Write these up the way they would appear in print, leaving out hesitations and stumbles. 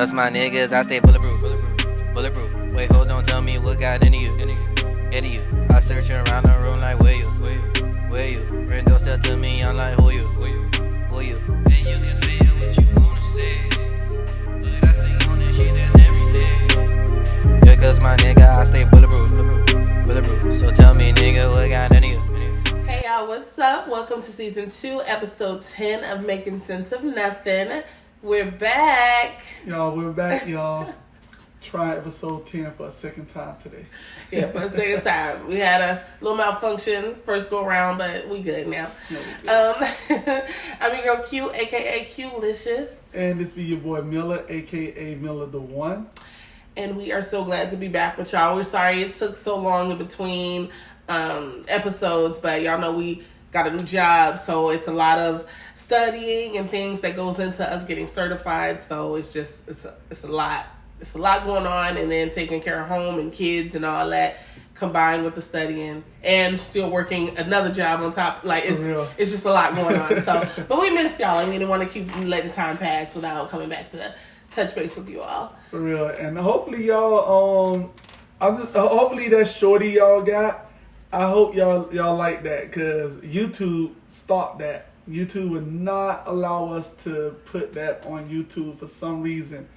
Cause my niggas, I stay bulletproof. Bulletproof. Wait, hold on, tell me what got into you. Into you. I search around the room like, where you? Where you? Friend don't step to me, I'm like, who you? Who you? And you can say what you wanna say. But I stay on this shit, that's everything. Yeah, cause my nigga, I stay bulletproof. Bulletproof. So tell me, nigga, what got into you? Hey y'all, what's up? Welcome to season 2, episode 10 of Making Sense of Nothing. We're back. We're back, y'all. Try episode 10 for a second time today. Yeah, for a second time. We had a little malfunction first go around, but we good now. No, we good. I'm your girl Q, aka Qlicious. And this be your boy Miller, aka Miller the One. And we are so glad to be back with y'all. We're sorry it took so long in between episodes, but y'all know we got a new job, so it's a lot of studying and things that goes into us getting certified. So it's a lot. It's a lot going on, and then taking care of home and kids and all that, combined with the studying and still working another job on top. Like it's just a lot going on. So, but we missed y'all, and we didn't want to keep letting time pass without coming back to touch base with you all. For real, and hopefully y'all hopefully that shorty y'all got. I hope y'all like that, because YouTube stopped that. YouTube would not allow us to put that on YouTube for some reason.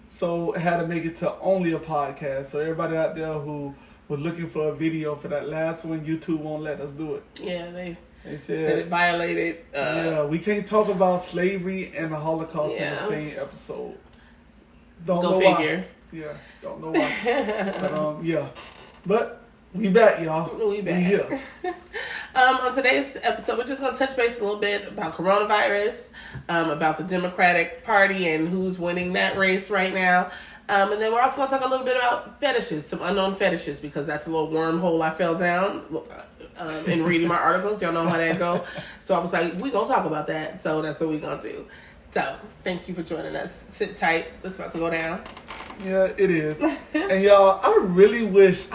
So I had to make it to only a podcast. So everybody out there who was looking for a video for that last one, YouTube won't let us do it. Yeah, they said it violated. We can't talk about slavery and the Holocaust in the same episode. Don't know figure. Why. Yeah, don't know why. But we back, y'all. We back. We here. On today's episode, we're just going to touch base a little bit about coronavirus, about the Democratic Party and who's winning that race right now. And then we're also going to talk a little bit about fetishes, some unknown fetishes, because that's a little wormhole I fell down in reading my articles. Y'all know how that go. So I was like, we're going to talk about that. So that's what we're going to do. So thank you for joining us. Sit tight. It's about to go down. Yeah, it is. And y'all, I really wish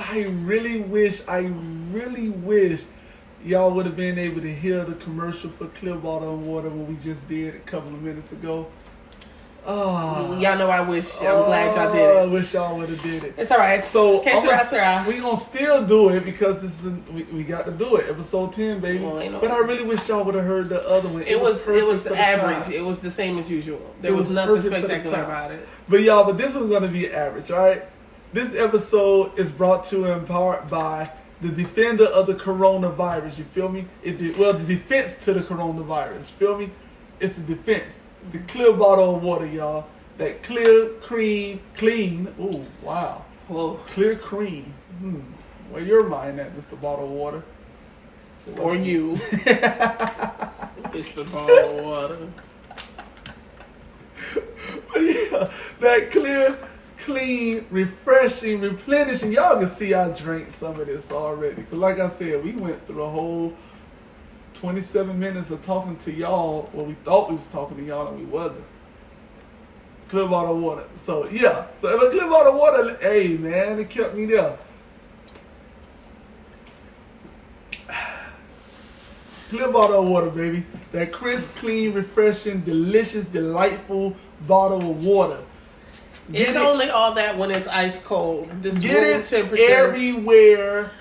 y'all would have been able to hear the commercial for Clear Bottle of Water when we just did a couple of minutes ago. Y'all know I wish. I'm glad y'all did it. I wish y'all would have did it. It's all right. So we gonna still do it, because this is we got to do it. Episode 10, baby. But I really wish y'all would have heard the other one. It was average. It was the same as usual. There was nothing spectacular about it. But this was gonna be average, all right? This episode is brought to you in part by the defender of the coronavirus. You feel me? The defense to the coronavirus. You feel me? It's the defense. The Clear Bottle of Water, y'all. That clear, clean. Ooh, wow. Whoa. Clear cream. Where your mind at, Mr. Bottle of Water? Or you. Mr. Bottle of Water. But yeah, that clear, clean, refreshing, replenishing. Y'all can see I drank some of this already. Because like I said, we went through a whole 27 minutes of talking to y'all. Well, we thought we was talking to y'all and we wasn't. Clear Bottle of Water. So yeah. So if a Clear Bottle of Water, hey man, it kept me there. Clear Bottle of Water, baby. That crisp, clean, refreshing, delicious, delightful bottle of water. It's only all that when it's ice cold. Get it everywhere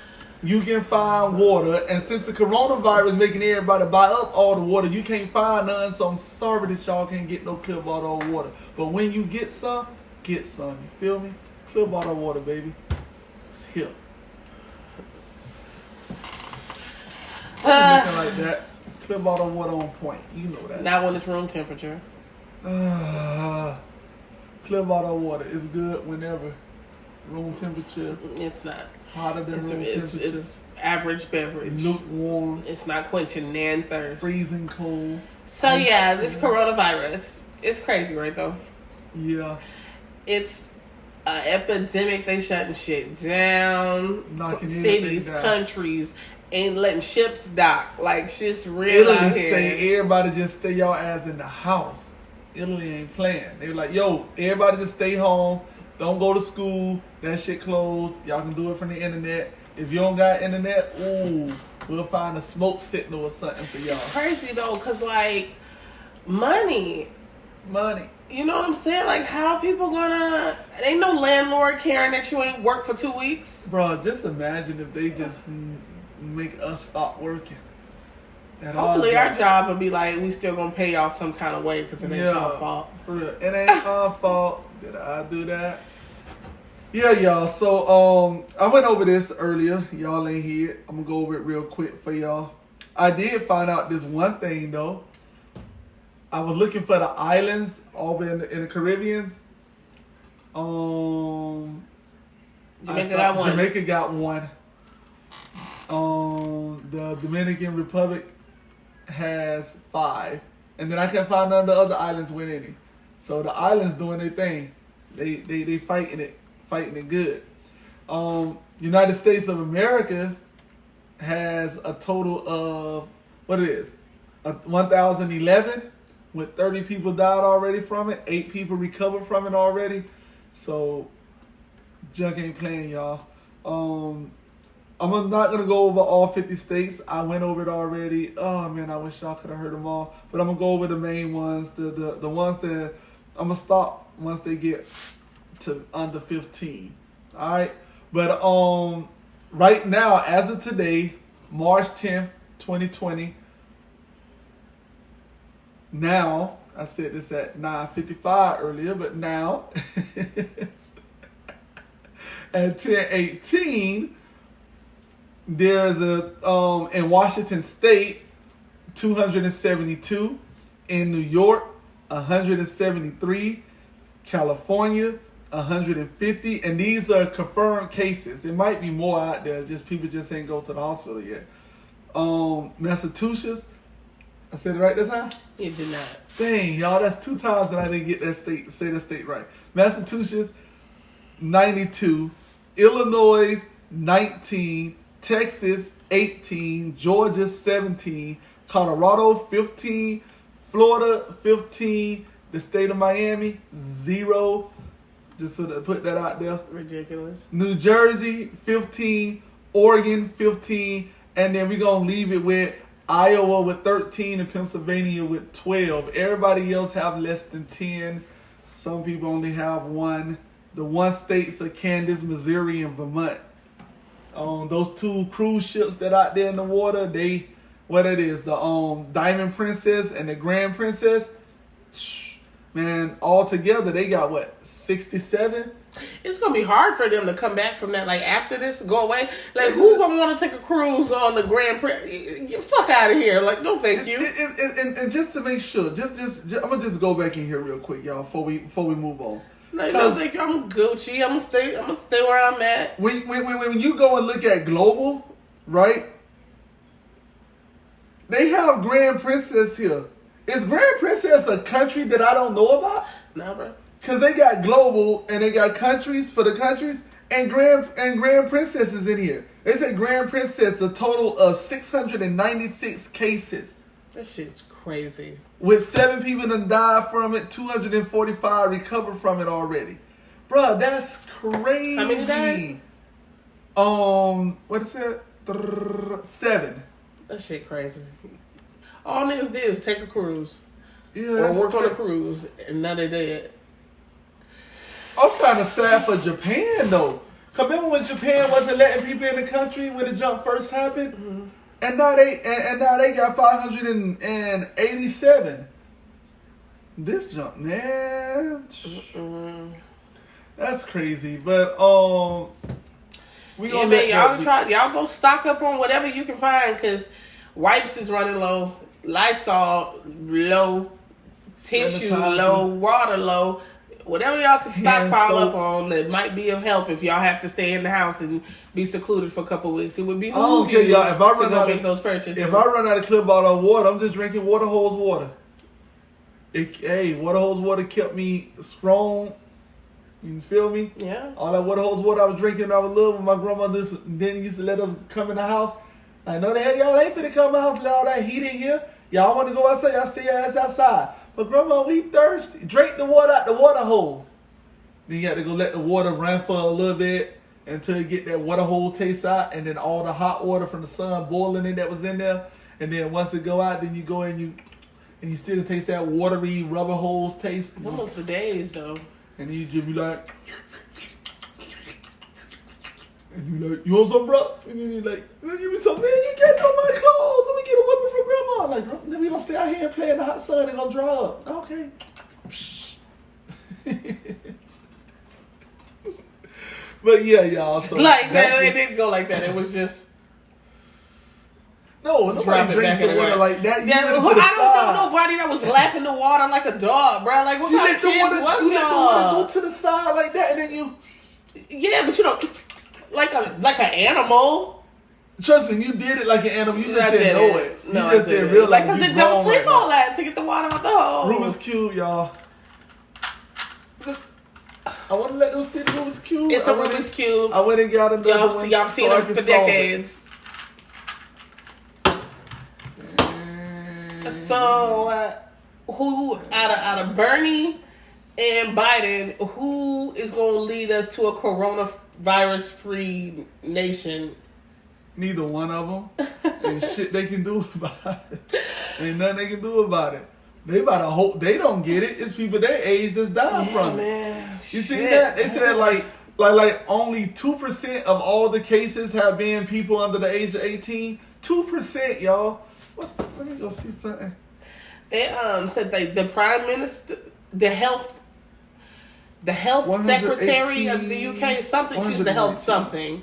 you can find water. And since the coronavirus making everybody buy up all the water, you can't find none. So I'm sorry that y'all can't get no Clear Bottle of Water. But when you get some. You feel me? Clear Bottle of Water, baby. It's here. Nothing like that. Clear Bottle of Water on point. You know that. Not when it's room temperature. Clear Bottle of Water is good whenever. Room temperature. It's not. Hotter than room temperature. It's average beverage. Lukewarm. It's not quenching nan thirst. Freezing cold. So yeah, this coronavirus, it's crazy, right though? Yeah. It's an epidemic. They shutting shit down. Knocking cities, countries, ain't letting ships dock. Like shit's real Italy out here. say everybody just stay y'all ass in the house. Italy ain't playing. They were like, yo, everybody just stay home. Don't go to school. That shit closed. Y'all can do it from the internet. If you don't got internet, we'll find a smoke signal or something for y'all. It's crazy though, cause like money, money. You know what I'm saying? Like, how people gonna... Ain't no landlord caring that you ain't worked for 2 weeks. Bro, just imagine if they just make us stop working. Hopefully our job will be like, we still gonna pay y'all some kind of way because it ain't your fault. For real. It ain't our fault. Did I do that? Yeah, y'all. So, I went over this earlier. Y'all ain't here. I'm gonna go over it real quick for y'all. I did find out this one thing, though. I was looking for the islands over in the Caribbean. Jamaica got one. Jamaica got one. The Dominican Republic has 5. And then I can't find none of the other islands with any. So the islands doing their thing. They fighting it good. United States of America has a total of, 1,011, with 30 people died already from it. 8 people recovered from it already. So junk ain't playing, y'all. I'm not going to go over all 50 states. I went over it already. Oh, man, I wish y'all could have heard them all. But I'm going to go over the main ones, the ones that I'm going to stop once they get to under 15. All right? But right now, as of today, March 10th, 2020, now, I said this at 9:55 earlier, but now, at 10:18, there's in Washington State, 272. In New York, 173. California, 150. And these are confirmed cases. It might be more out there. Just people just ain't go to the hospital yet. Massachusetts. I said it right this time? You did not. Dang, y'all, that's 2 times that I didn't get that say the state right. Massachusetts, 92. Illinois, 19. Texas, 18. Georgia, 17. Colorado, 15. Florida, 15. The state of Miami, 0. Just so to put that out there. Ridiculous. New Jersey, 15. Oregon, 15. And then we're going to leave it with Iowa with 13 and Pennsylvania with 12. Everybody else have less than 10. Some people only have 1. The 1 states are Kansas, Missouri, and Vermont. Those 2 cruise ships that out there in the water, the Diamond Princess and the Grand Princess, man, all together they got 67? It's gonna be hard for them to come back from that. Like after this, go away. Like who gonna want to take a cruise on the Grand Prix? Get fuck out of here! Like no, thank you. And just to make sure, just I'm gonna just go back in here real quick, y'all, before we move on. Like, no, thank you. I'm Gucci. I'm gonna stay where I'm at. When you go and look at global, right? They have Grand Princess here. Is Grand Princess a country that I don't know about? Nah, bro. Because they got global and they got countries for the countries and Grand Princess is in here. They say Grand Princess a total of 696 cases. That shit's crazy. With 7 people that died from it, 245 recovered from it already. Bruh, that's crazy. How many died? What is it? 7. That shit crazy. All niggas did is take a cruise. Yeah, or work on a cruise, and now they dead. I'm kind of sad for Japan though. Cause remember when Japan wasn't letting people in the country when the jump first happened, and now they got 587. This jump, man, that's crazy. But we gonna y'all go stock up on whatever you can find, cause wipes is running low, Lysol low, tissue low, water low. Whatever y'all can stockpile up on that might be of help if y'all have to stay in the house and be secluded for a couple of weeks. It would be y'all. If I run out make those purchases. If I run out of clear bottle of water, I'm just drinking water hose water. Water hose water kept me strong. You feel me? Yeah. All that water hose water I was drinking when I was little, when my grandmother didn't used to let us come in the house. I know the hell y'all ain't finna come in the house, let all that heat in here. Y'all want to go outside, y'all stay your ass outside. But grandma, we thirsty. Drink the water out the water hose. Then you got to go let the water run for a little bit until you get that water hole taste out, and then all the hot water from the sun boiling in that was in there. And then once it go out, then you go and and you still taste that watery rubber hose taste. What was the days though? And you just be like, and you like, you want some, bro? And then you like, give me some, man, you get on my clothes. Let me get a whipping from grandma. Like, bro, then we gonna stay out here and play in the hot sun. They gonna dry up. Okay. But yeah, y'all. So like that, it didn't go like that. It was just. No, nobody drinks the water like that. I don't know nobody that was lapping the water like a dog, bro. Like what kind of kids was y'all? You let the water go to the side like that, and then you. Yeah, but you know, like an animal. Trust me, you did it like an animal. You just didn't know it. You just didn't realize. Like, cause it don't take all that to get the water out the hole. Rubik's Cube, y'all. I want to let them see the Rubik's Cube. It's a Rubik's Cube. I went and got another one. Y'all seen it for decades. So, who out of Bernie and Biden, who is going to lead us to a coronavirus-free nation? Neither one of them. Ain't shit they can do about it. Ain't nothing they can do about it. They about to hope they don't get it. It's people their age that's dying from it. Man, you see that? They said like only 2% of all the cases have been people under the age of 18. 2%, y'all. Let me go see something. They said the prime minister, the health secretary of the UK, something. She's the health something.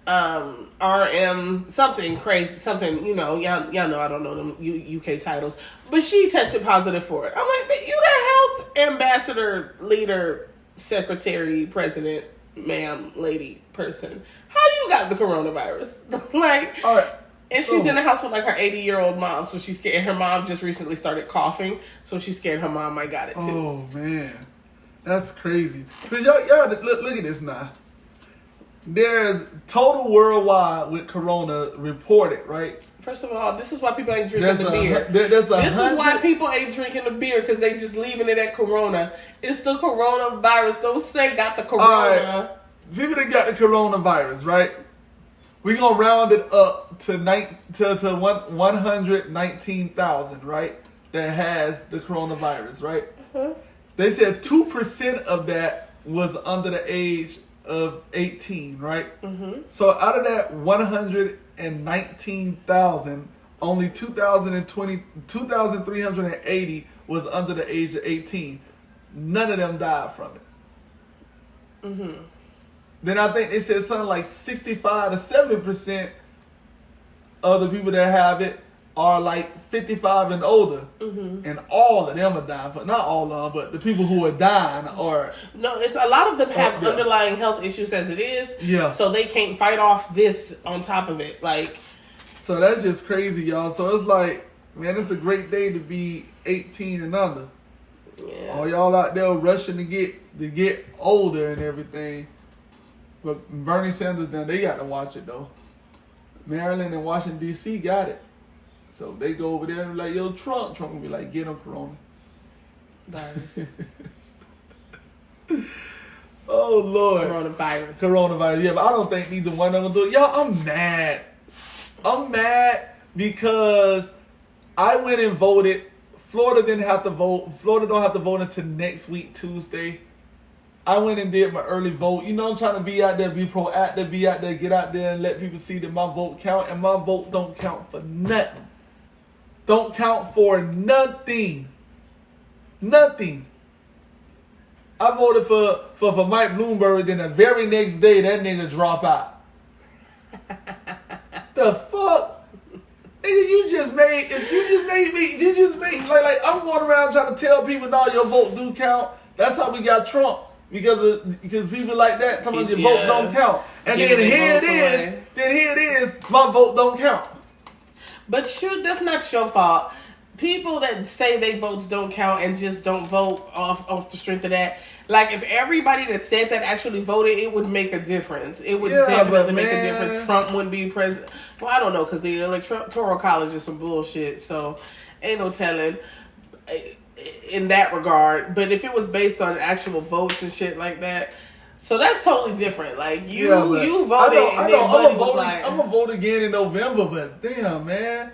RM something crazy, something, you know, y'all know I don't know them UK titles, but she tested positive for it. I'm like, you the health ambassador, leader, secretary, president, ma'am, lady, person. How you got the coronavirus? Like, all right. And she's in the house with like her 80-year-old mom, so she's scared. Her mom just recently started coughing, so she's scared her mom might got it too. Oh man, that's crazy. Cause y'all look at this now. There's total worldwide with corona reported, right? First of all, this is why people ain't drinking the beer. This is why people ain't drinking the beer, because they just leaving it at corona. It's the coronavirus. Don't say got the corona. All right. People that got the coronavirus, right? We're going to round it up to 119,000, right? That has the coronavirus, right? Uh-huh. They said 2% of that was under the age of 18, right? Mm-hmm. So out of that 119,000, only 2,380 was under the age of 18. None of them died from it. Mm-hmm. Then I think they said something like 65 to 70% of the people that have it are like 55 and older. Mm-hmm. And all of them are dying. Not all of them, but the people who are dying are... No, it's a lot of them have underlying health issues as it is. Yeah. So they can't fight off this on top of it. Like... So that's just crazy, y'all. So it's like, man, it's a great day to be 18 and under. Yeah. All y'all out there rushing to get older and everything. But Bernie Sanders, now they got to watch it though. Maryland and Washington D.C. got it, so they go over there and be like, "Yo, Trump will be like, get him corona." Virus. Oh Lord. Coronavirus. Yeah, but I don't think neither one of them do it. Y'all, I'm mad. I'm mad because I went and voted. Florida didn't have to vote. Florida don't have to vote until next week, Tuesday. I went and did my early vote. You know, I'm trying to be out there, be proactive, be out there, get out there and let people see that my vote count. And my vote don't count for nothing. Don't count for nothing. Nothing. I voted for Mike Bloomberg, then the very next day that nigga drop out. The fuck? Nigga, you just made like I'm going around trying to tell people, no, your vote do count. That's how we got Trump. Because people like that tell me your vote don't count. And then here it is, my vote don't count. But shoot, that's not your fault. People that say they votes don't count and just don't vote off the strength of that. Like, if everybody that said that actually voted, it would make a difference. It would definitely make a difference. Trump wouldn't be president. Well, I don't know, because the Electoral College is some bullshit, so ain't no telling in that regard. But if it was based on actual votes and shit like that, so that's totally different. Like, you voted, I'm gonna vote again in November, but damn, man.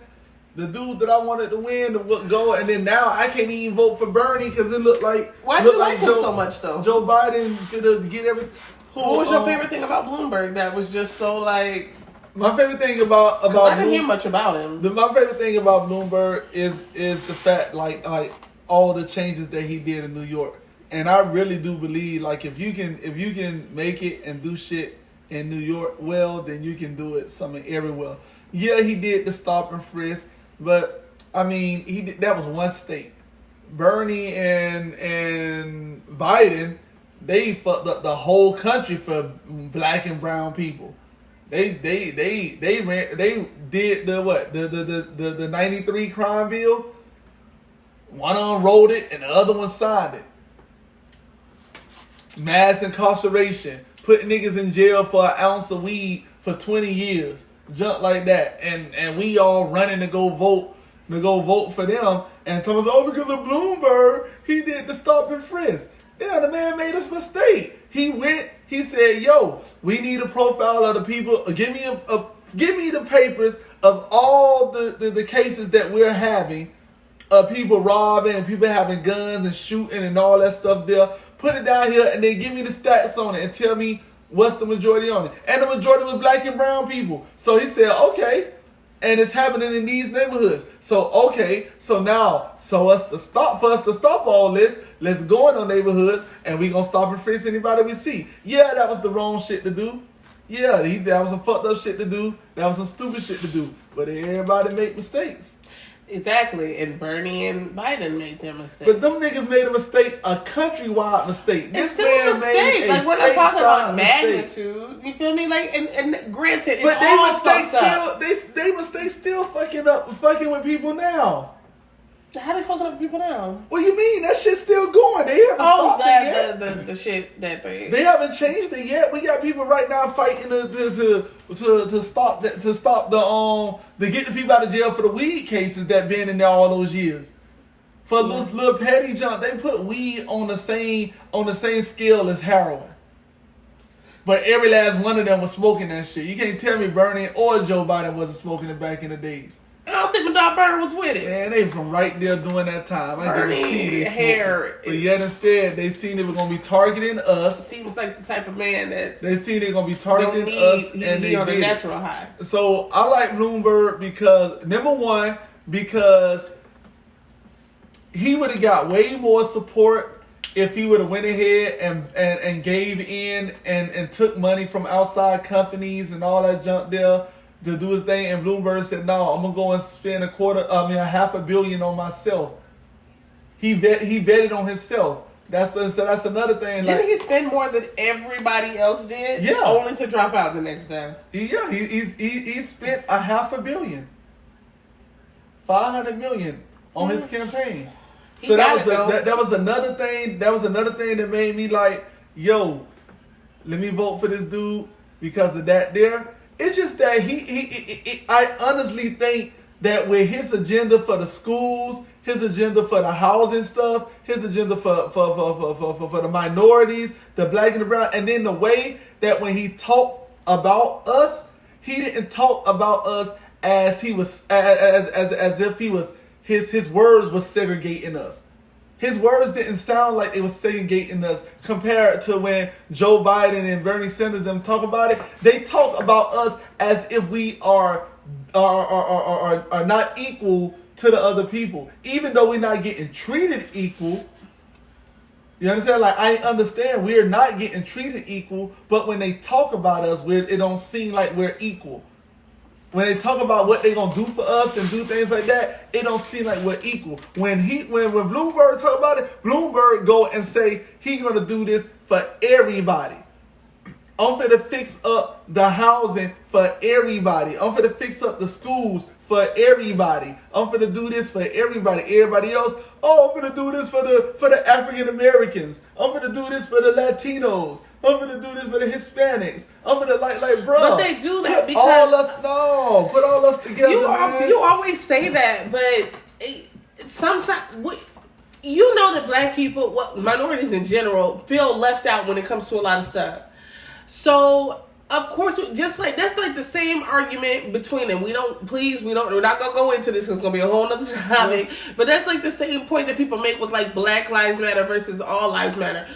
the dude that I wanted to win to go, and then now I can't even vote for Bernie because it looked like. Why'd you like him so much though? Joe Biden gonna get everything. What was your favorite thing about Bloomberg that was just so like? My favorite thing about I didn't hear much about him. My favorite thing about Bloomberg is the fact like all the changes that he did in New York, and I really do believe like if you can make it and do shit in New York well, then you can do it something everywhere. Yeah, he did the stop and frisk, but I mean that was one state. Bernie and Biden, they fucked up the whole country for black and brown people. They did the 93 crime bill. One of them wrote it and the other one signed it. Mass incarceration, putting niggas in jail for an ounce of weed for 20 years, junk like that, and we all running to go vote for them. And Thomas, because of Bloomberg, he did the stop and frisk. Yeah, the man made a mistake. He said, yo, we need a profile of the people. Give me the papers of all the cases that we're having of people robbing and people having guns and shooting and all that stuff there. Put it down here and then give me the stats on it and tell me what's the majority on it. And the majority was black and brown people. So he said, okay. And it's happening in these neighborhoods. So okay, so for us to stop all this, let's go in on neighborhoods and we gonna stop and frisk anybody we see. Yeah, that was the wrong shit to do. Yeah, that was some fucked up shit to do. That was some stupid shit to do. But everybody make mistakes. Exactly, and Bernie and Biden made their mistake. But them niggas made a mistake, a countrywide mistake. It's still a mistake. Like we're not talking about magnitude. You feel me? Like and granted, but they mistakes still fucking with people now. How they fucking up people now? What do you mean? That shit's still going. They haven't stopped it yet. The shit that they haven't changed it yet. We got people right now fighting to stop to get the people out of jail for the weed cases that been in there all those years. For those little petty junk, they put weed on the same scale as heroin. But every last one of them was smoking that shit. You can't tell me Bernie or Joe Biden wasn't smoking it back in the days. I don't think my dog Bernie was with it. Man, they from right there doing that time. Bernie hair. But yet instead, they seen they were going to be targeting us. Seems like the type of man that... They seen they going to be targeting us, and they on did. A natural high. So, I like Bloomberg because, number one, because he would have got way more support if he would have went ahead and gave in and took money from outside companies and all that junk there to do his thing. And Bloomberg said, no, I'm going to go and spend $500 million on myself. He betted on himself. That's another thing. Didn't he spend more than everybody else did? Yeah. Only to drop out the next day. Yeah, he spent $500 million. $500 million on his campaign. So that was another thing. That was another thing that made me like, yo, let me vote for this dude because of that there. It's just that I honestly think that with his agenda for the schools, his agenda for the housing stuff, his agenda for the minorities, the black and the brown, and then the way that when he talked about us, he didn't talk about us as he was as if he was his words was segregating us. His words didn't sound like it was segregating us compared to when Joe Biden and Bernie Sanders them talk about it. They talk about us as if we are not equal to the other people, even though we're not getting treated equal. You understand? Like, I understand we're not getting treated equal, but when they talk about us, it don't seem like we're equal. When they talk about what they gonna do for us and do things like that, it don't seem like we're equal. When Bloomberg talk about it, Bloomberg go and say he gonna do this for everybody. I'm finna fix up the housing for everybody. I'm finna fix up the schools for everybody. I'm finna do this for everybody. Everybody else, I'm finna do this for the African Americans. I'm finna do this for the Latinos. I'm gonna do this for the Hispanics. I'm gonna like, bro. But they do that because put all us together. You always say that, but sometimes you know that black people, minorities in general, feel left out when it comes to a lot of stuff. So of course, just like that's like the same argument between them. We're not gonna go into this. It's gonna be a whole nother topic. But that's like the same point that people make with like Black Lives Matter versus All Lives Matter.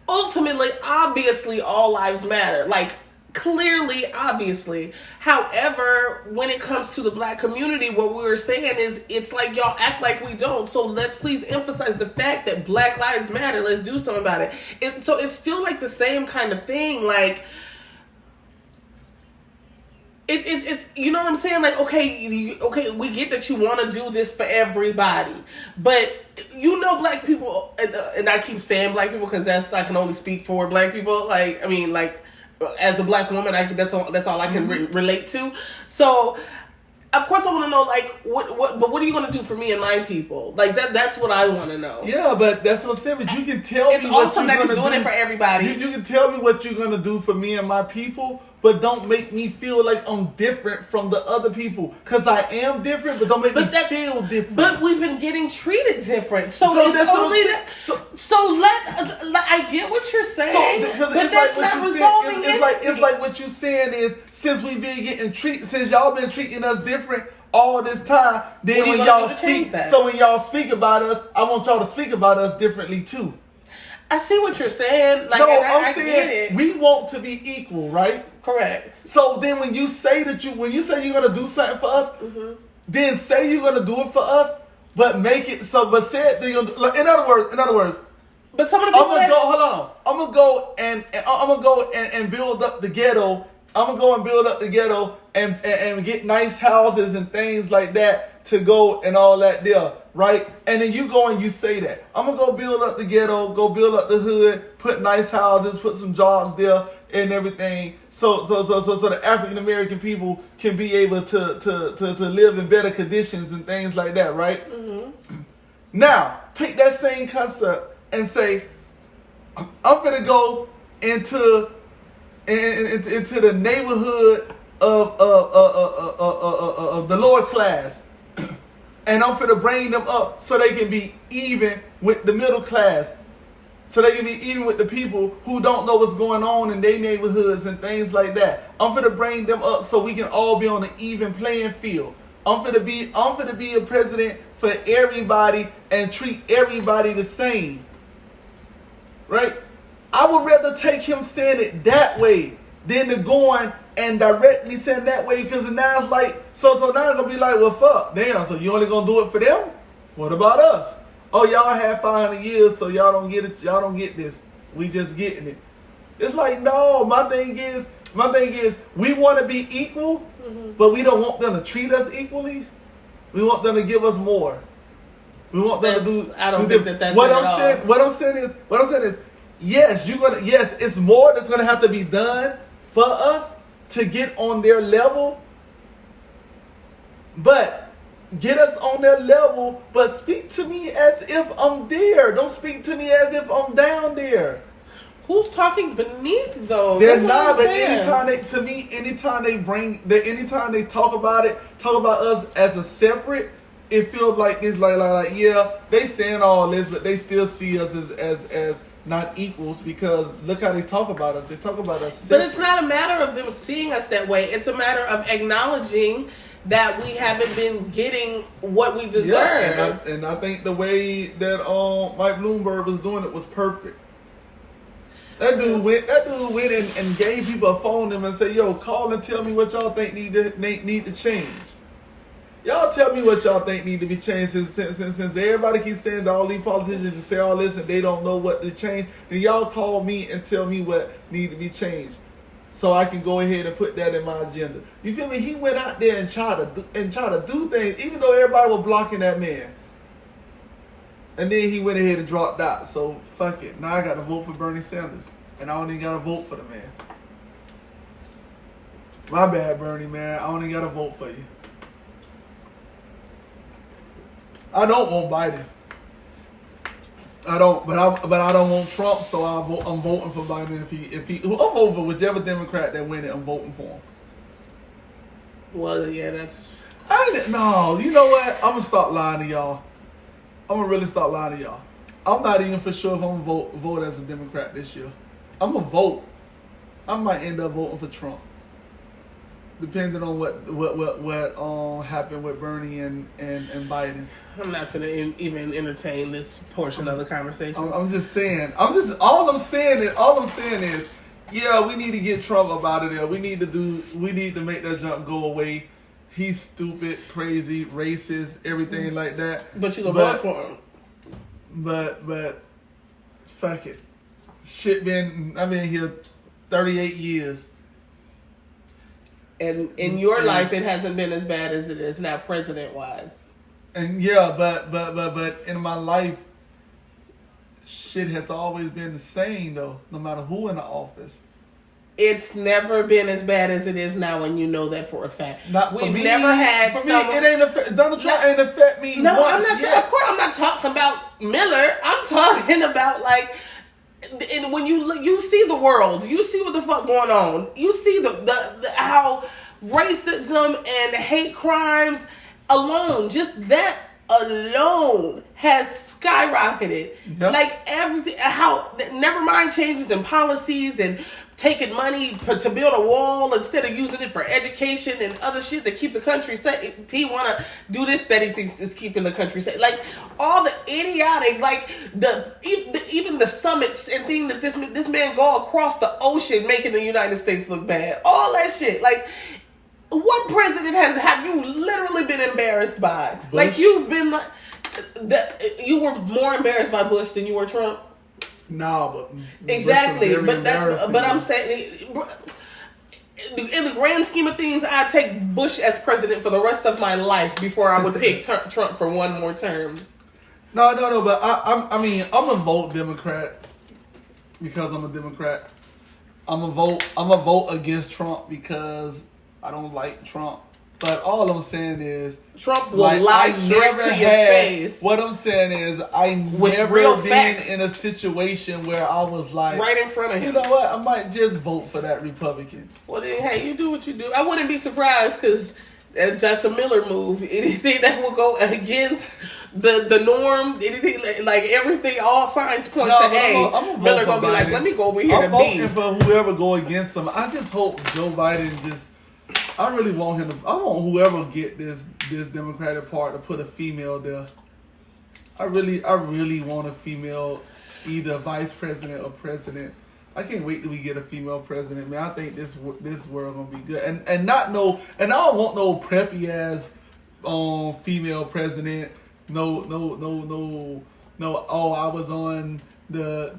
Ultimately, obviously, all lives matter. Like, clearly, obviously. However, when it comes to the Black community, what we were saying is it's like y'all act like we don't. So let's please emphasize the fact that Black Lives Matter. Let's do something about it. So it's still like the same kind of thing. Like, it's you know what I'm saying? Like, okay, we get that you want to do this for everybody, but you know, Black people, and I keep saying Black people because I can only speak for Black people. Like, I mean, like, as a Black woman, that's all I can relate to. So, of course, I want to know, like, what are you going to do for me and my people? Like, that's what I want to know. Yeah, but that's what I'm saying. But you can tell it's me what awesome you're that going to do. It's doing it for everybody. You can tell me what you're going to do for me and my people, but don't make me feel like I'm different from the other people. Because I am different, but don't make me feel different. But we've been getting treated different. So it's only that. So I get what you're saying, but that's not resolving it. It's like what you're saying is, since we've been getting since y'all been treating us different all this time, then when y'all speak, when y'all speak about us, I want y'all to speak about us differently too. I see what you're saying. Like, I'm saying we want to be equal, right? Correct. So then when you say you're gonna do something for us, then say you're gonna do it for us, but make it so. But say it. In other words. But some of the people I'm gonna go and build up the ghetto. I'm gonna go and build up the ghetto and get nice houses and things like that to go and all that there, right? And then you go and you say that I'm gonna go build up the ghetto, go build up the hood, put nice houses, put some jobs there and everything, so the African American people can be able to live in better conditions and things like that, right? Now take that same concept and say I'm gonna go into the neighborhood of the lower class, and I'm finna bring them up so they can be even with the middle class, so they can be even with the people who don't know what's going on in their neighborhoods and things like that. I'm finna bring them up so we can all be on an even playing field. I'm finna be a president for everybody and treat everybody the same. Right? I would rather take him saying it that way than to going and directly saying that way, because now it's like, so now it's gonna be like, well, fuck, damn, so you only gonna do it for them? What about us? Oh, y'all had 500 years, so y'all don't get it, y'all don't get this. We just getting it. It's like, no, my thing is, we want to be equal, but we don't want them to treat us equally. We want them to give us more. We want them to do. I don't think that's what I'm saying is, yes, it's more that's gonna have to be done for us to get on their level. But get us on their level, but speak to me as if I'm there. Don't speak to me as if I'm down there. Who's talking beneath though? They're not. But anytime they talk about us as a separate, it feels like it's like yeah, they saying all this, but they still see us as not equals, because look how they talk about us. They talk about us separate. But it's not a matter of them seeing us that way. It's a matter of acknowledging that we haven't been getting what we deserve. Yeah, and I think the way that Mike Bloomberg was doing it was perfect. That dude went and gave people a phone number and said, yo, call and tell me what y'all think need to change. Y'all tell me what y'all think need to be changed, since everybody keeps saying that all these politicians say all this and they don't know what to change. Then y'all call me and tell me what need to be changed, so I can go ahead and put that in my agenda. You feel me? He went out there and tried to do things, even though everybody was blocking that man. And then he went ahead and dropped out. So fuck it. Now I got to vote for Bernie Sanders, and I don't even got to vote for the man. My bad, Bernie, man. I only got to vote for you. I don't want Biden. I don't, but I don't want Trump, so I'm voting for Biden if he I'm voting for whichever Democrat that win it. I'm voting for him. Well, yeah, that's. No, you know what? I'm gonna start lying to y'all. I'm gonna really start lying to y'all. I'm not even for sure if I'm gonna vote as a Democrat this year. I'm gonna vote. I might end up voting for Trump. Depending on what happened with Bernie and Biden. I'm not gonna even entertain this portion of the conversation. I'm just saying. All I'm saying is, yeah, we need to get Trump up out of there. We need to make that junk go away. He's stupid, crazy, racist, everything like that. But you gonna vote for him? But fuck it. I've been here 38 years. And in your life, it hasn't been as bad as it is now, president-wise. And yeah, but in my life, shit has always been the same though, no matter who in the office. It's never been as bad as it is now, and you know that for a fact. We've never had. For me, it ain't affect. Donald Trump ain't affect me. No, I'm not. Of course, I'm not talking about Miller. I'm talking about like. And when you see the world, you see what the fuck going on. You see the how racism and hate crimes alone, just that alone has skyrocketed. Yep. Like everything, how never mind changes in policies and taking money to build a wall instead of using it for education and other shit that keeps the country safe. He want to do this that he thinks is keeping the country safe. Like all the idiotic, like even the summits and thing that this man go across the ocean making the United States look bad. All that shit. Like what president have you literally been embarrassed by? Bush. Like you've been you were more embarrassed by Bush than you were Trump. No, but exactly. But I'm saying, in the grand scheme of things, I take Bush as president for the rest of my life before I would pick Trump for one more term. No. But I mean, I'm a vote Democrat because I'm a Democrat. I'm a vote against Trump because I don't like Trump. But all I'm saying is Trump will lie straight to your face. What I'm saying is I never been in a situation where I was like right in front of him. You know what? I might just vote for that Republican. Well then, hey, you do what you do. I wouldn't be surprised because that's a Miller move. Anything that will go against the norm, anything like everything, all signs point to A. Miller gonna be like, let me go over here to B. I'm voting for whoever go against him. I just hope Joe Biden just. I really want him to. I want whoever get this Democratic part to put a female there. I really want a female, either vice president or president. I can't wait till we get a female president, man. I think this world gonna be good, and I don't want no preppy ass female president. No. Oh, I was on I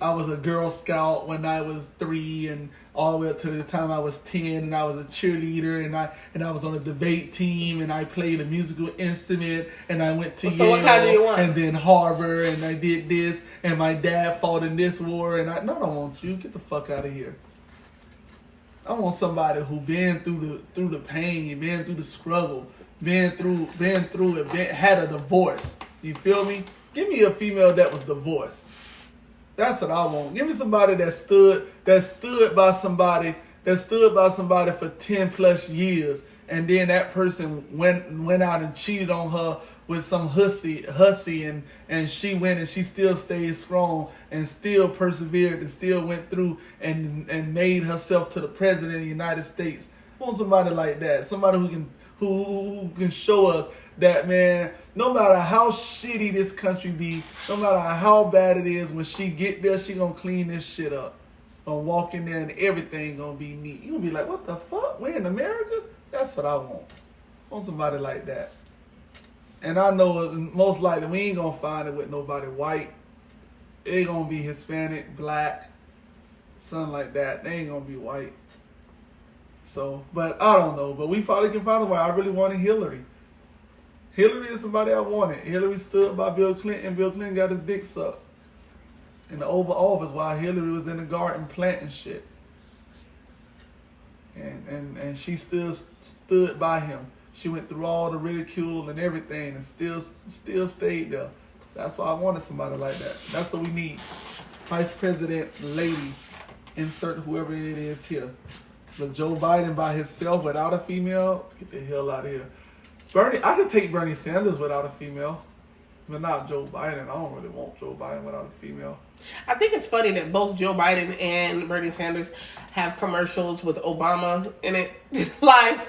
was a Girl Scout when I was 3 and all the way up to the time I was 10 and I was a cheerleader and I was on a debate team and I played a musical instrument and I went to Yale and then Harvard and I did this and my dad fought in this war and I don't want you. Get the fuck out of here. I want somebody who been through the pain, been through the struggle, been through it, had a divorce. You feel me? Give me a female that was divorced. That's what I want. Give me somebody that stood by somebody for 10 plus years, and then that person went out and cheated on her with some hussy, and she went and she still stayed strong and still persevered and still went through and made herself to the president of the United States. I want somebody like that. Somebody who can show us that, man, no matter how shitty this country be, no matter how bad it is, when she get there, she gonna clean this shit up. Gonna walk in there and everything gonna be neat. You gonna be like, what the fuck? We in America? That's what I want. I want somebody like that. And I know most likely we ain't gonna find it with nobody white. It ain't gonna be Hispanic, black, something like that. They ain't gonna be white. So, but I don't know. But we probably can find a way. I really wanted Hillary. Hillary is somebody I wanted. Hillary stood by Bill Clinton. Bill Clinton got his dick sucked in the Oval Office while Hillary was in the garden planting shit. And she still stood by him. She went through all the ridicule and everything and still stayed there. That's why I wanted somebody like that. That's what we need. Vice President lady. Insert whoever it is here. But Joe Biden by himself without a female, get the hell out of here. I could take Bernie Sanders without a female, but not Joe Biden. I don't really want Joe Biden without a female. I think it's funny that both Joe Biden and Bernie Sanders have commercials with Obama in it. Like,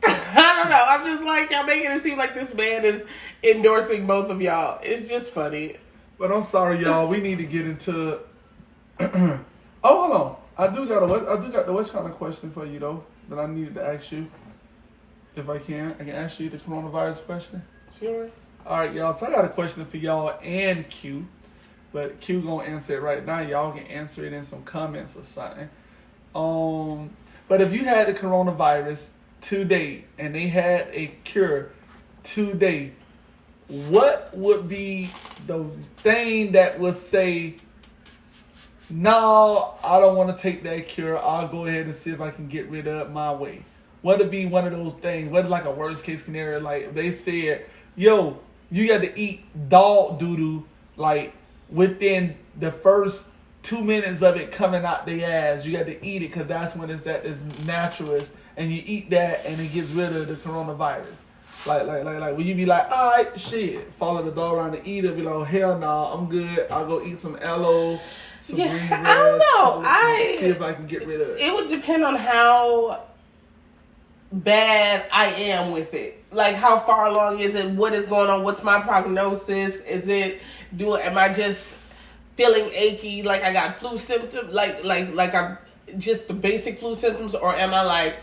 I don't know. I'm just like, y'all making it seem like this man is endorsing both of y'all. It's just funny. But I'm sorry, y'all. We need to get into. Oh, hold on. I do got the what kind of question for you though that I needed to ask you. If I can ask you the coronavirus question. Sure. All right, y'all. So I got a question for y'all and Q, but Q gonna answer it right now. Y'all can answer it in some comments or something. But if you had the coronavirus today and they had a cure today, what would be the thing that would say, no, I don't want to take that cure. I'll go ahead and see if I can get rid of it my way. What would be one of those things? What like a worst case scenario? Like if they said, yo, you got to eat dog doo-doo like within the first 2 minutes of it coming out the ass. You got to eat it because that's when it's naturalist. And you eat that and it gets rid of the coronavirus. Like, will you be like, all right, shit, follow the dog around to eat it, be like, oh, hell no, I'm good. I'll go eat some aloe, some green grass. I don't know. See if I can get rid of it. It would depend on how bad I am with it. Like, how far along is it? What is going on? What's my prognosis? Am I just feeling achy, like I got flu symptoms, like I'm just the basic flu symptoms, or am I like,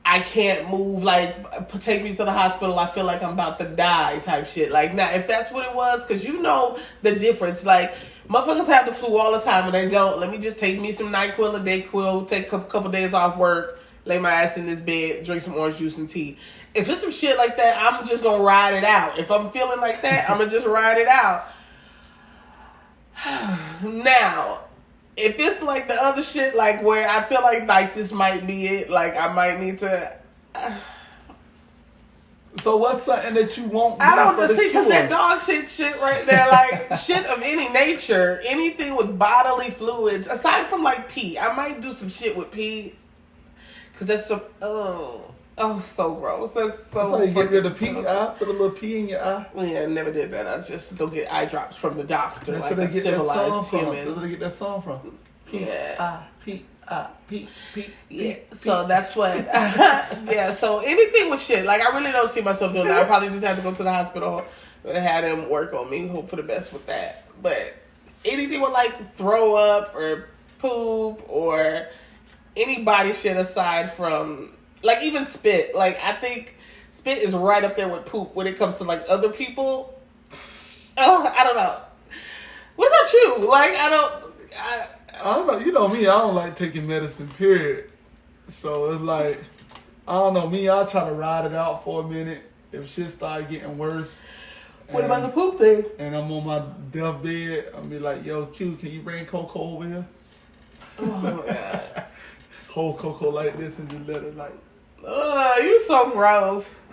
I can't move, like, take me to the hospital, I feel like I'm about to die type shit. Like, now, if that's what it was, because you know the difference. Like, motherfuckers have the flu all the time and they don't. Let me just take me some NyQuil, a Dayquil, take a couple days off work, lay my ass in this bed, drink some orange juice and tea. If it's some shit like that, I'm just going to ride it out. If I'm feeling like that, I'm going to just ride it out. Now, if it's like the other shit, like where I feel like this might be it, like I might need to. So what's something that you won't? I don't know, see, because that dog shit right there, like shit of any nature, anything with bodily fluids, aside from like pee, I might do some shit with pee, because that's so so gross. That's so. So you get rid of pee in your eye, put a little pee in your eye. Yeah, I never did that. I just go get eye drops from the doctor, That's like where a they get that song civilized from. human. That's where they get that song from. Pee, Yeah. pee, pee. Yeah, so that's what. Yeah, so anything with shit, like I really don't see myself doing that. I probably just have to go to the hospital and have them work on me. Hope for the best with that. But anything with like throw up or poop or any body shit aside from like even spit. Like I think spit is right up there with poop when it comes to like other people. Oh, I don't know. What about you? Like I don't know. You know me, I don't like taking medicine, period. So it's like, I don't know, me, I'll try to ride it out for a minute. If shit start getting worse. What about the poop thing? And I'm on my deathbed, I'll be like, yo, Q, can you bring Coco over here? Oh, God. Hold Coco like this and just let it like. You so gross.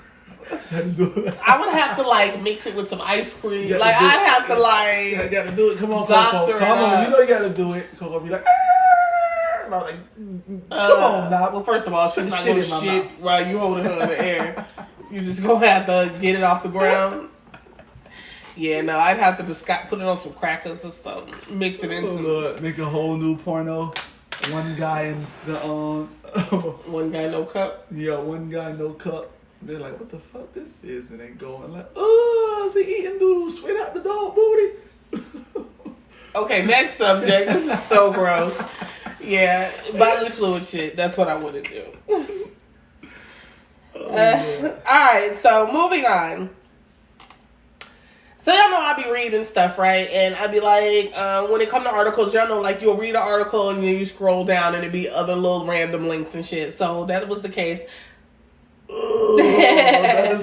Let's do it. I would have to like mix it with some ice cream. I'd have to like. I gotta do it. Come on, Doctor Coco. Come on. You know you gotta do it. Coco be like, and I'm like, come on now. Well, first of all, she's not gonna shit while you holding her in the air. You just gonna have to get it off the ground. Yeah, no, I'd have to just put it on some crackers or something. Mix it in some. Look, make a whole new porno. One guy in the One guy, no cup. Yeah, one guy, no cup. They're like, what the fuck this is? And they going like, oh, is he eating doodle straight out the dog booty? Okay, next subject. This is so gross. Yeah, bodily fluid shit. That's what I want to do. Alright, so moving on. So y'all know I be reading stuff, right? And I be like, when it come to articles, y'all know, like, you'll read an article and then you scroll down and it be other little random links and shit. So that was the case. That is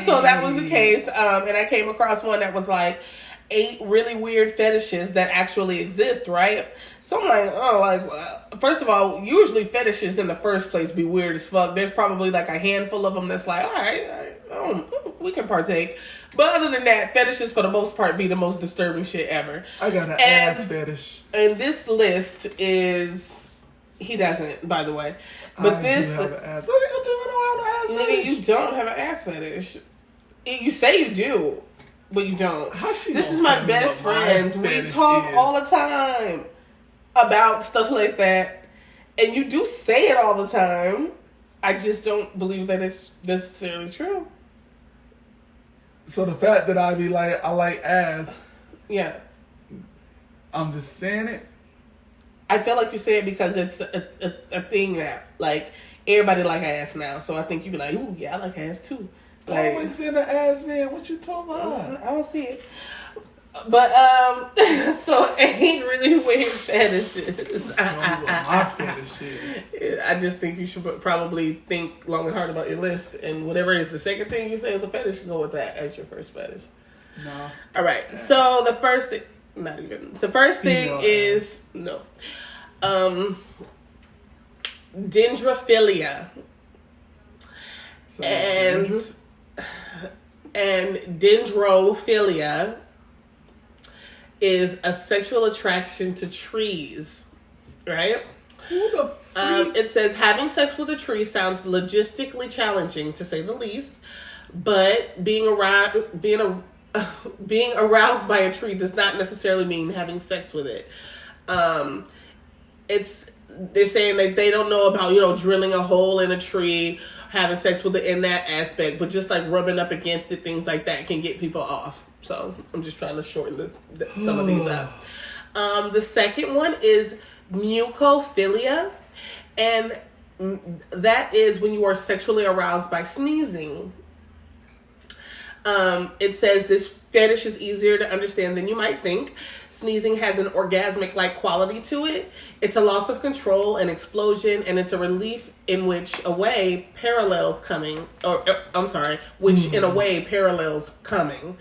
so nasty. That was the case. And I came across one that was like 8 really weird fetishes that actually exist, right? So I'm like, first of all, usually fetishes in the first place be weird as fuck. There's probably like a handful of them that's like, all right, we can partake. But other than that, fetishes for the most part be the most disturbing shit ever. I got an ass fetish. And this list is, he doesn't, by the way. But this, do have an ass. What do you do? I don't have an ass fetish. You don't have an ass fetish. You say you do. But you don't. This is my best friends. We talk all the time about stuff like that. And you do say it all the time. I just don't believe that it's necessarily true. So the fact that I be like, I like ass. Yeah. I'm just saying it. I feel like you say it because it's a thing now. Like, everybody like ass now. So I think you be like, ooh, yeah, I like ass too. Like, I've always been an ass man. What you talking about? I don't see it. But, so ain't really weird fetishes. My fetishes. I just think you should probably think long and hard about your list. And whatever is the second thing you say is a fetish, go with that as your first fetish. No. All right. So the first thing, not even. The first thing is, no. Dendrophilia. And dendrophilia is a sexual attraction to trees, right? Who the freak? It says having sex with a tree sounds logistically challenging, to say the least, but being aroused by a tree does not necessarily mean having sex with it. They're saying that they don't know about, drilling a hole in a tree, having sex with it in that aspect, but just like rubbing up against it, things like that can get people off. So I'm just trying to shorten some of these up. The second one is mucophilia, and that is when you are sexually aroused by sneezing. It says this fetish is easier to understand than you might think. Sneezing has an orgasmic-like quality to it. It's a loss of control, an explosion, and it's a relief in which a way parallels coming. In a way parallels coming.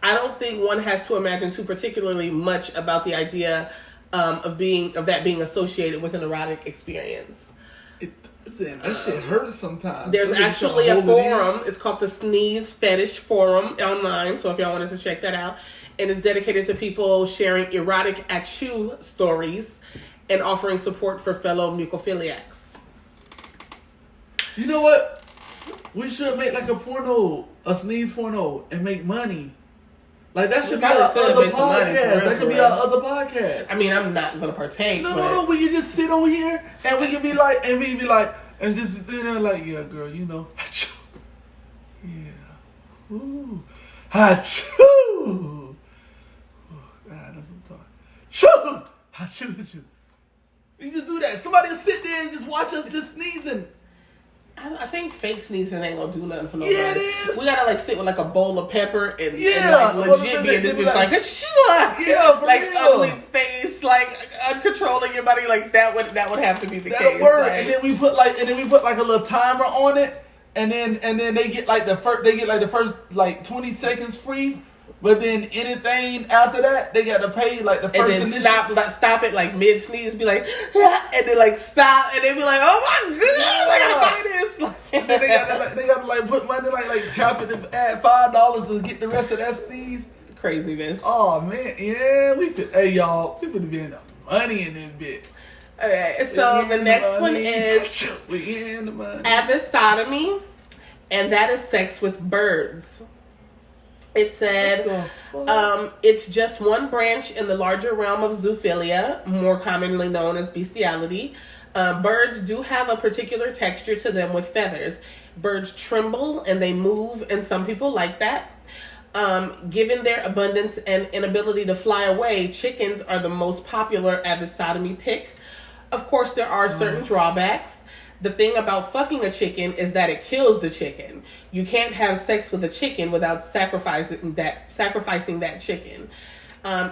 I don't think one has to imagine too particularly much about the idea of that being associated with an erotic experience. That shit hurts sometimes. There's actually a forum. It's called the Sneeze Fetish Forum online. So if y'all wanted to check that out, and it's dedicated to people sharing erotic achoo stories and offering support for fellow mucophiliacs. You know what? We should make like a sneeze porno, and make money. Like that should be our other podcast. That could be our other podcast. I mean, I'm not gonna partake. No. We can just sit on here and we can be like, and just sit there like, yeah, girl, yeah, ooh, achoo. God, that's what I'm talking. Choo, achoo. You just do that. Somebody will sit there and just watch us just sneezing. I think fake sneezing ain't gonna do nothing for no Yeah, one. it is. We gotta sit with a bowl of pepper and legit be in this bitch for real. Ugly face, uncontrolling your body. That would have to be the case. That'll work. And then we put a little timer on it, and then they get the first 20 seconds free. But then anything after that, they got to pay the first. And then stop it mid sneeze, be like, and then stop, and then be like, oh my goodness, I gotta buy this. And then they gotta put money tap it and add $5 to get the rest of that sneeze. Craziness. Oh man, yeah, y'all, we finna be in the money in this bit. Okay, so the next one is we in the money. Avisotomy, and that is sex with birds. It said, it's just one branch in the larger realm of zoophilia, more commonly known as bestiality. Birds do have a particular texture to them with feathers. Birds tremble and they move, and some people like that. Given their abundance and inability to fly away, chickens are the most popular avisotomy pick. Of course, there are certain drawbacks. The thing about fucking a chicken is that it kills the chicken. You can't have sex with a chicken without sacrificing that chicken.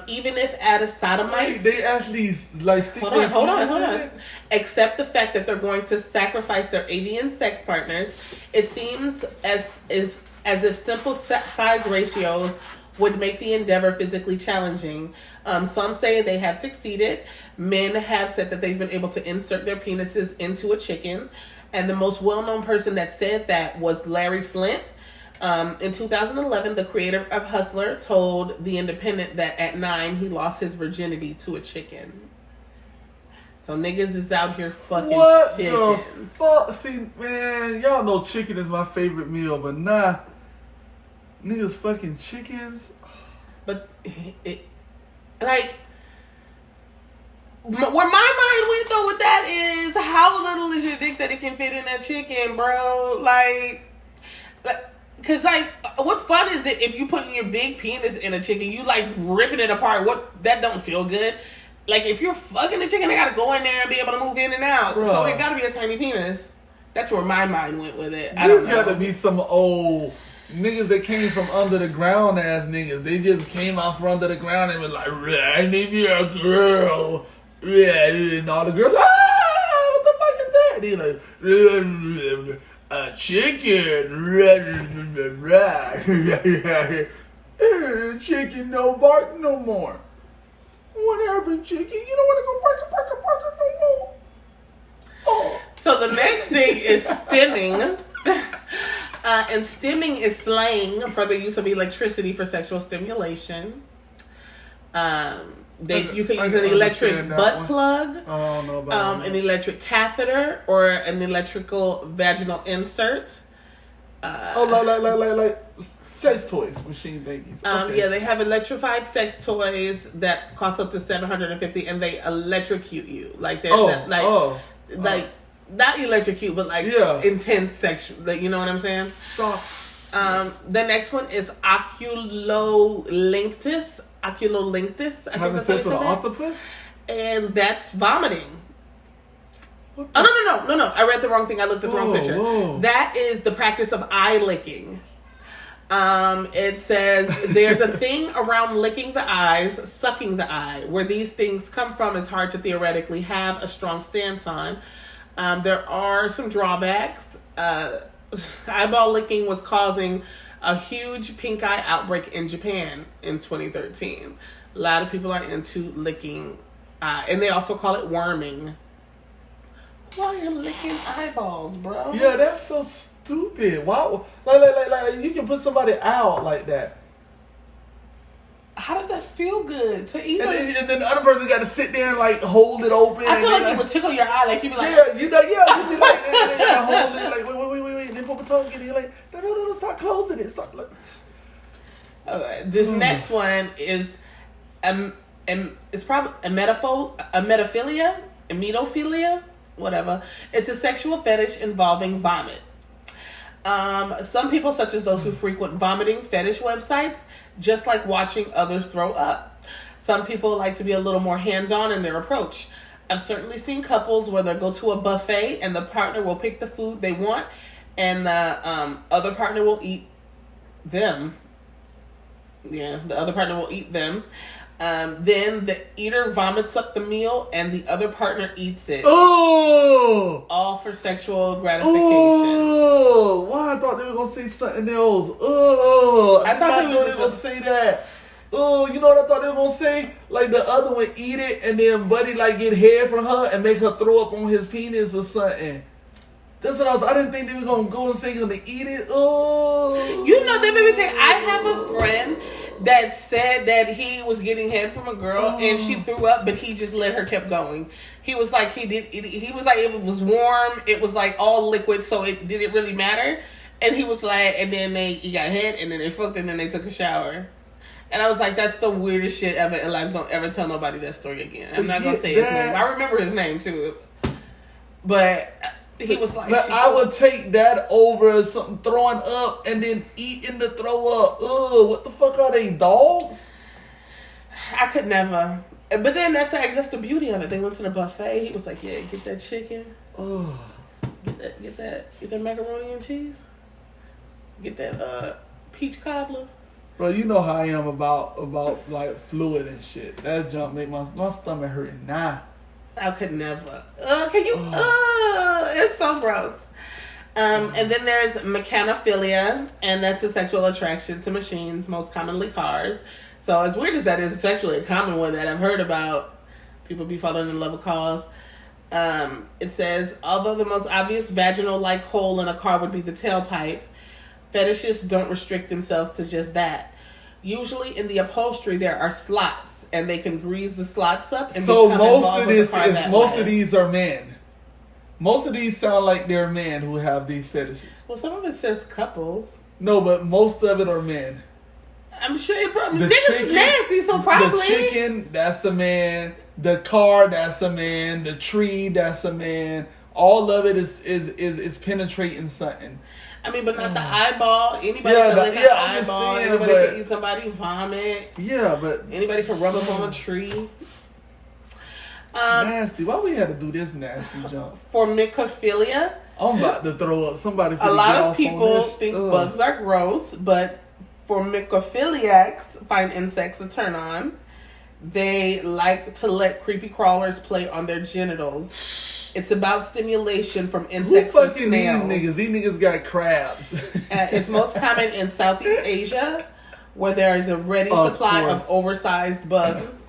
Even if avisotomites... They actually stick Hold on. Accept the fact that they're going to sacrifice their avian sex partners, it seems as if simple size ratios would make the endeavor physically challenging. Some say they have succeeded. Men have said that they've been able to insert their penises into a chicken. And the most well-known person that said that was Larry Flint. In 2011, the creator of Hustler told The Independent that at 9, he lost his virginity to a chicken. So niggas is out here fucking what chickens. The fuck? See, man, y'all know chicken is my favorite meal, but nah. Niggas fucking chickens. But it like where my mind went though with that is how little is your dick that it can fit in that chicken, bro? Like, cause like, what fun is it if you putting your big penis in a chicken? You like ripping it apart. What that don't feel good. Like if you're fucking a chicken, they gotta go in there and be able to move in and out. Bro. So it gotta be a tiny penis. That's where my mind went with it. There's gotta be some old niggas that came from under the ground ass niggas. They just came out from under the ground and was like, I need me a girl. Yeah, and all the girls, what the fuck is that? They like, a chicken. Chicken no bark no more. What happened, chicken? You don't want to go bark no more. Oh. So the next thing is stimming. And stimming is slang for the use of electricity for sexual stimulation. You can use an electric butt plug, I don't know about an electric catheter, or an electrical vaginal insert. Like sex toys, machine thingies. Okay. Yeah, they have electrified sex toys that cost up to $750, and they electrocute you. Like they're not electrocute, but like intense sexual. Like, you know what I'm saying? Shock. The next one is oculolinctus. Oculolinctus. Having sex with an octopus? And that's vomiting. Oh, no. I read the wrong thing. I looked at the wrong picture. Whoa. That is the practice of eye licking. It says there's a thing around licking the eyes, sucking the eye. Where these things come from is hard to theoretically have a strong stance on. There are some drawbacks. Eyeball licking was causing a huge pink eye outbreak in Japan in 2013. A lot of people are into licking, and they also call it worming. Why are you licking eyeballs, bro? Yeah, that's so stupid. Why? Like you can put somebody out like that. How does that feel good to eat? And then the other person got to sit there and like hold it open. I feel like it would tickle your eye, like you'd be like, you be like, and they gotta hold it, like, wait, and then put my tongue in it, like, no, start closing it, start. Look. Okay, this next one is, it's probably a metaphilia, whatever. It's a sexual fetish involving vomit. Some people, such as those who frequent vomiting fetish websites, just like watching others throw up. Some people like to be a little more hands-on in their approach. I've certainly seen couples where they'll go to a buffet and the partner will pick the food they want and the other partner will eat them. Yeah, the other partner will eat them. Then the eater vomits up the meal and the other partner eats it. Oh! All for sexual gratification. Oh! Why? I thought they were going to say something else. Oh! I thought they were going to say that. Oh, you know what I thought they were going to say? Like the other one eat it and then Buddy like get hair from her and make her throw up on his penis or something. That's what I thought. I didn't think they were going to go and say going to eat it. Oh! You know, they made me think. I have a friend that said that he was getting head from a girl and she threw up, but he just let her keep going. He was like, he was like, it was warm, it was like all liquid, so it didn't really matter. And he was like, and then he got head, and then they fucked, and then they took a shower. And I was like, that's the weirdest shit ever in life. Don't ever tell nobody that story again. I'm not gonna say his name. I remember his name too, but he was like, but I would take that over something throwing up and then eating the throw up. Ugh, what the fuck are they, dogs? I could never. But then that's the beauty of it. They went to the buffet. He was like, yeah, get that chicken. Ugh. Get that macaroni and cheese. Get that peach cobbler. Bro, you know how I am about like fluid and shit. That junk make my stomach hurting now. I could never. Can you? It's so gross. And then there's mechanophilia, and that's a sexual attraction to machines, most commonly cars. So as weird as that is, it's actually a common one that I've heard about. People be falling in love with cars. It says, although the most obvious vaginal-like hole in a car would be the tailpipe, fetishists don't restrict themselves to just that. Usually in the upholstery there are slots, and they can grease the slots up. And so most of these are men. Most of these sound like they're men who have these fetishes. Well, some of it says couples. No, but most of it are men. I'm sure it probably niggas is nasty, so probably the chicken, that's a man. The car, that's a man. The tree, that's a man. All of it is penetrating something. I mean, but not the eyeball. Anybody can lick an eyeball. Anybody can eat somebody vomit. Yeah, but anybody can rub up on a tree. Nasty. Why we had to do this nasty jump? Formicophilia. I'm about to throw up. Somebody. A lot of people think bugs are gross, but formicophiliacs find insects a turn on. They like to let creepy crawlers play on their genitals. It's about stimulation from insects and snails. These niggas got crabs. It's most common in Southeast Asia, where there is a ready supply of oversized bugs.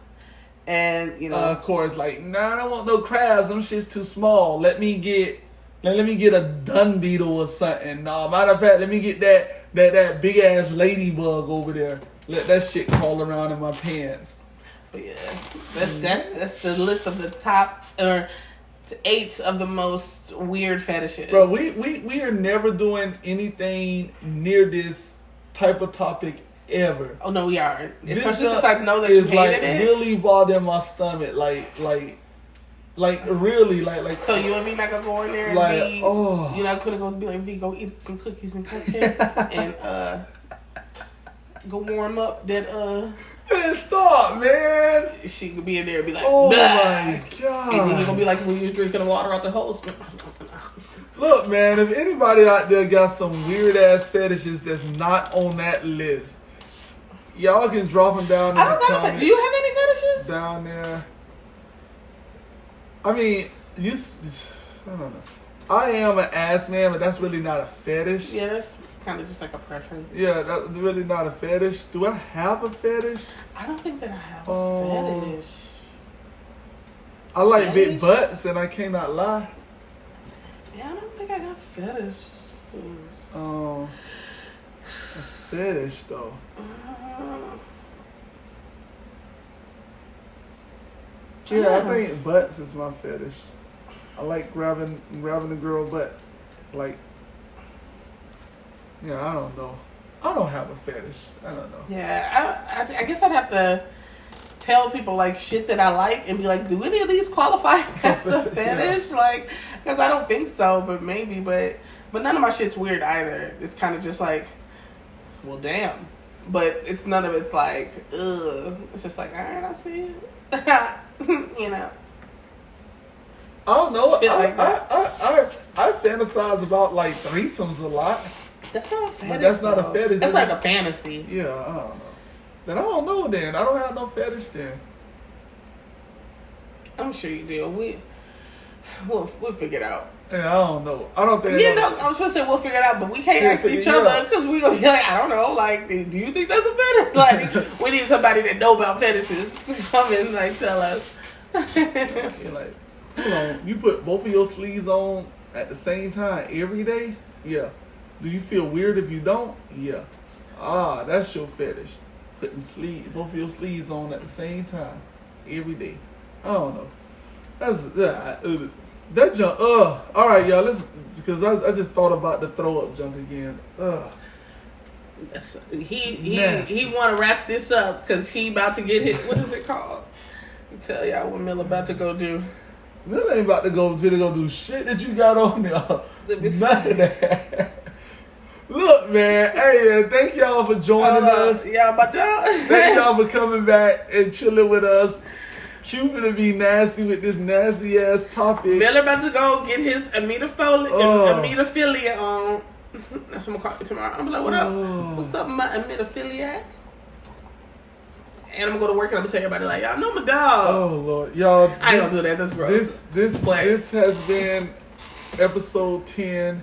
And, of course, like, nah, I don't want no crabs. Them shit's too small. Let me get a dung beetle or something. No, matter of fact, let me get that big ass ladybug over there. Let that shit crawl around in my pants. But yeah, that's the list of the top 8 of the most weird fetishes. Bro, we are never doing anything near this type of topic ever. Oh no, we aren't. Especially since I know that you hated it. Really bothering my stomach, like really, like. So you and me not gonna go in there and you're not gonna go be like, V, go eat some cookies and cupcakes and go warm up that Man, stop, man. She could be in there and be like, oh blah. My god. And then you're gonna be like when you was drinking the water out the hose. Look, man, if anybody out there got some weird ass fetishes that's not on that list, y'all can drop them down in the comments. Do you have any fetishes? Down there. I mean, I don't know. I am an ass man, but that's really not a fetish. Yeah, that's kind of just like a preference. Yeah, that's really not a fetish. Do I have a fetish? I don't think that I have a fetish. I like big butts, and I cannot lie. Yeah, I don't think I got fetishes. A fetish though. Yeah, I think butts is my fetish. I like grabbing a girl butt. Like, yeah, I don't know. I don't have a fetish. I don't know. Yeah, I guess I'd have to tell people like shit that I like and be like, do any of these qualify as a fetish? Like, because I don't think so, but maybe. But none of my shit's weird either. It's kind of just like, well, damn. But it's none of it's like, ugh. It's just like, all right, I see it. You know. I don't know. I fantasize about like threesomes a lot. That's not a fetish. But that's not a fetish. That's like a fantasy. Yeah, I don't know. Then I don't know. Then I don't have no fetish. Then I'm sure you do. We'll figure it out. Yeah, I don't know. I don't think. Yeah, no, I was supposed to say we'll figure it out, but we can't ask each other because we're gonna be like, I don't know. Like, do you think that's a fetish? Like, we need somebody that know about fetishes to come and like tell us. You're like, hold on. You put both of your sleeves on at the same time every day? Yeah. Do you feel weird if you don't? Yeah. Ah, that's your fetish. Putting both of your sleeves on at the same time every day. I don't know. That's that junk. All right, y'all. Let's, because I just thought about the throw up junk again. He want to wrap this up because he about to get hit. What is it called? I'll tell y'all what Miller about to go do. Miller ain't about to go do shit that you got on there. None of that. Look, man. Hey, man. Thank y'all for joining us. Thank y'all for coming back and chilling with us. Q gonna be nasty with this nasty ass topic. Miller about to go get his ametophilia on. That's what I'm gonna call you tomorrow. I'm like, what up? What's up, my ametophiliac? And I'm gonna go to work and I'm gonna tell everybody like, y'all know my dog. Oh Lord, y'all. I ain't gonna do that. That's gross. This has been episode 10.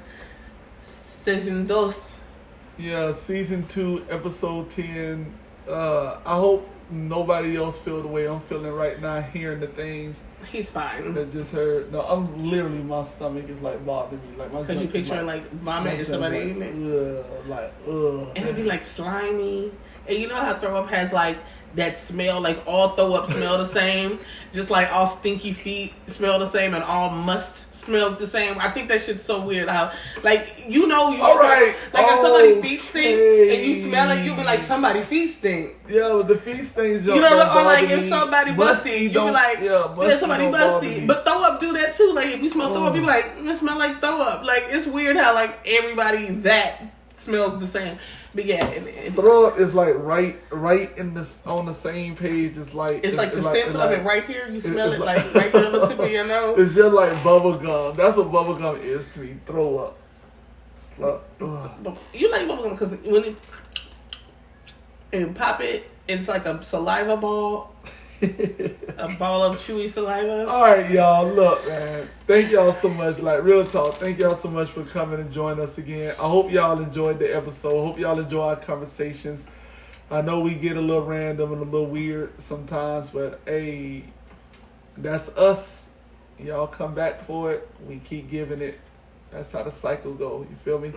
Season 2. Yeah, season 2, episode 10. I hope nobody else feel the way I'm feeling right now, hearing the things. He's fine. That just heard. No, I'm literally, my stomach is like bothering me. Like my. Because you picturing like vomit and somebody eating it. And it'd be like slimy. And you know how throw up has like that smell, like all throw up smell the same, just like all stinky feet smell the same, and all must smells the same. I think that shit's so weird. How, like, you know, you all right, like if somebody's feet stink and you smell it, you'll be like, somebody's feet stink. Yeah, but the feet stink. You know, or like if somebody busty, you'll be like, yeah, somebody busty. But throw up do that too. Like if you smell throw up, you be like, it smell like throw up. Like it's weird how like everybody that smells the same. But yeah, throw up is like right in this on the same page. It's like the sense of it right here. You smell it like right there on the tip of your nose. It's just like bubble gum. That's what bubble gum is to me. Throw up. It's like, you like bubble gum because when you pop it, it's like a saliva ball. A ball of chewy saliva. All right, y'all. Look, man. Thank y'all so much. Like, real talk. Thank y'all so much for coming and joining us again. I hope y'all enjoyed the episode. Hope y'all enjoy our conversations. I know we get a little random and a little weird sometimes, but hey, that's us. Y'all come back for it. We keep giving it. That's how the cycle goes. You feel me?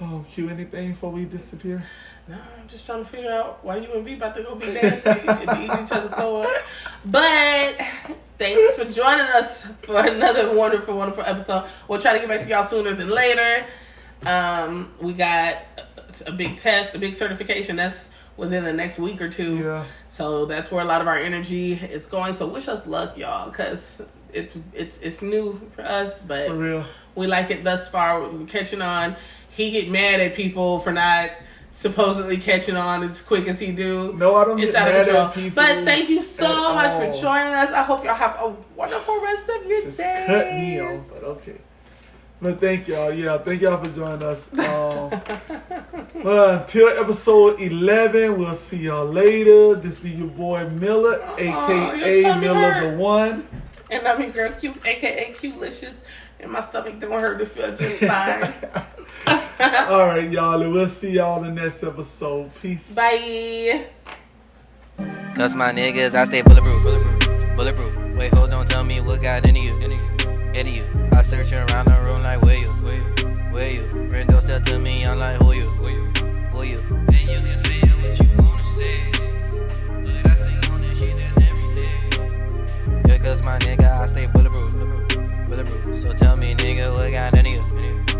Oh, Q, anything before we disappear? No, I'm just trying to figure out why you and V about to go be nasty and eat each other throw up. But thanks for joining us for another wonderful, wonderful episode. We'll try to get back to y'all sooner than later. We got a big test, a big certification that's within the next week or two. Yeah. So that's where a lot of our energy is going. So wish us luck, y'all, because it's new for us, but for real, we like it thus far. We're catching on. He get mad at people for not supposedly catching on as quick as he do. No, I don't get mad at people. But thank you so much for joining us. I hope y'all have a wonderful rest of your day. Cut me off, but okay. But thank y'all. Yeah, thank y'all for joining us. Until episode 11, we'll see y'all later. This be your boy Miller, a.k.a. Miller the One. And I'm your girl Q, a.k.a. Q-licious. And my stomach don't hurt to feel just fine. All right, y'all. And we'll see y'all in the next episode. Peace. Bye. Cause my niggas, I stay bulletproof. Bulletproof. Wait, hold on, tell me what got into you. Into you. I search around the room like, where you? Where you? Red door step to me, I'm like, who you?